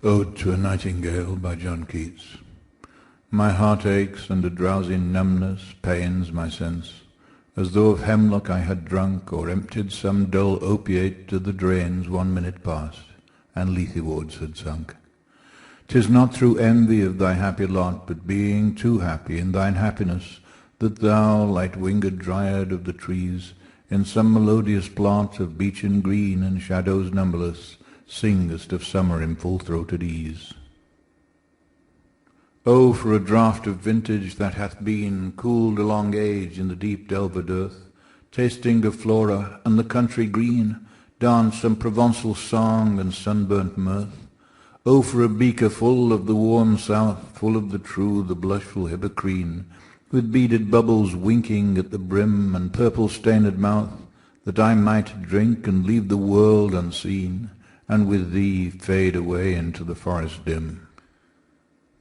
Ode to a Nightingale by John Keats. My heart aches, and a drowsy numbness pains my sense, as though of hemlock I had drunk, or emptied some dull opiate to the drains 1 minute past, and lethe wards had sunk. 'Tis not through envy of thy happy lot, but being too happy in thine happiness, that thou, light-winged dryad of the trees, in some melodious plot of beechen green and shadows numberless, singest of summer in full-throated ease. Oh, for a draught of vintage that hath been cooled a long age in the deep delved earth, tasting of Flora and the country green, dance some Provençal song and sunburnt mirth. Oh, for a beaker full of the warm south, full of the true, the blushful Hippocrene, with beaded bubbles winking at the brim and purple-stained mouth, that I might drink and leave the world unseen, and with thee fade away into the forest dim.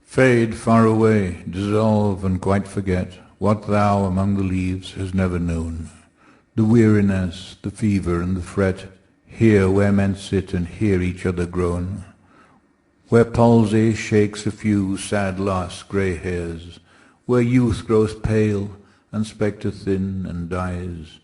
Fade far away, dissolve, and quite forget what thou among the leaves hast never known, the weariness, the fever, and the fret, here where men sit and hear each other groan, where palsy shakes a few sad last grey hairs, where youth grows pale and spectre thin and dies,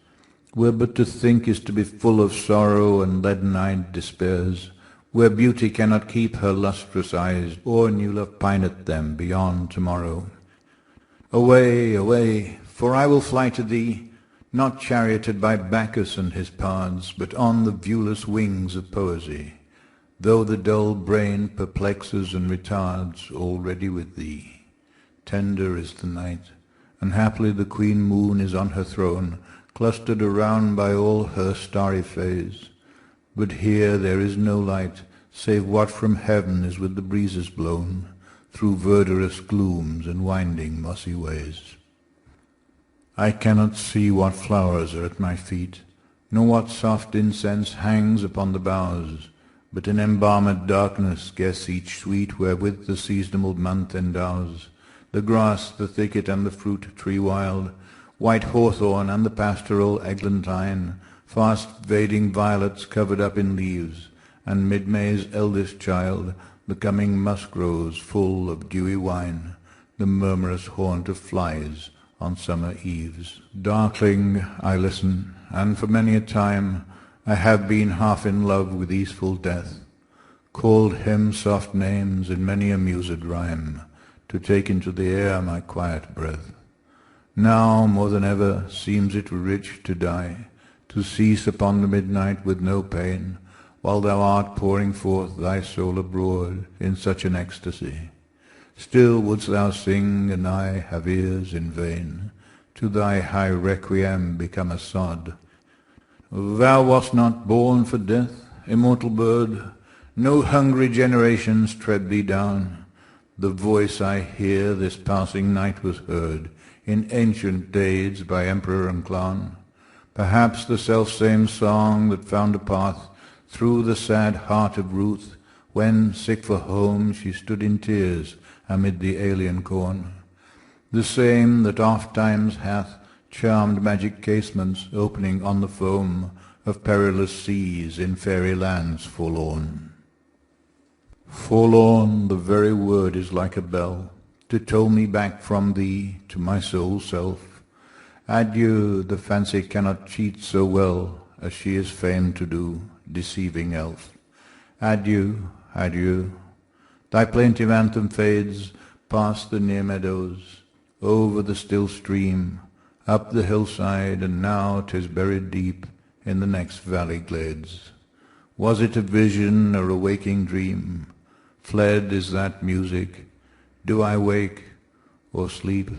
where but to think is to be full of sorrow and leaden-eyed despairs, where beauty cannot keep her lustrous eyes, or new love pineth them beyond tomorrow. Away, away, for I will fly to thee, not charioted by Bacchus and his pards, but on the viewless wings of poesy, though the dull brain perplexes and retards, already with thee. Tender is the night, and happily the queen moon is on her throne, clustered around by all her starry fays. But here there is no light, save what from heaven is with the breezes blown, through verdurous glooms and winding mossy ways. I cannot see what flowers are at my feet, nor what soft incense hangs upon the boughs, but in embalmed darkness guess each sweet wherewith the seasonable month endows, the grass, the thicket, and the fruit-tree wild, white hawthorn and the pastoral eglantine, fast-vading violets covered up in leaves, and mid-May's eldest child, the coming musk-rose full of dewy wine, the murmurous haunt of flies on summer eves. Darkling I listen, and for many a time I have been half in love with easeful death, called him soft names in many a mused rhyme, to take into the air my quiet breath. Now more than ever seems it rich to die, to cease upon the midnight with no pain, while thou art pouring forth thy soul abroad in such an ecstasy. Still wouldst thou sing, and I have ears in vain, to thy high requiem become a sod. Thou wast not born for death, immortal bird, no hungry generations tread thee down. The voice I hear this passing night was heard in ancient days by emperor and clown, perhaps the self-same song that found a path through the sad heart of Ruth, when, sick for home, she stood in tears amid the alien corn, the same that oft times hath charmed magic casements opening on the foam of perilous seas in fairy lands forlorn. Forlorn, the very word is like a bell, to toll me back from thee to my sole self. Adieu, the fancy cannot cheat so well as she is famed to do, deceiving elf. Adieu, adieu, thy plaintive anthem fades past the near meadows, over the still stream, up the hillside, and now 'tis buried deep in the next valley glades. Was it a vision or a waking dream? Fled is that music. Do I wake or sleep?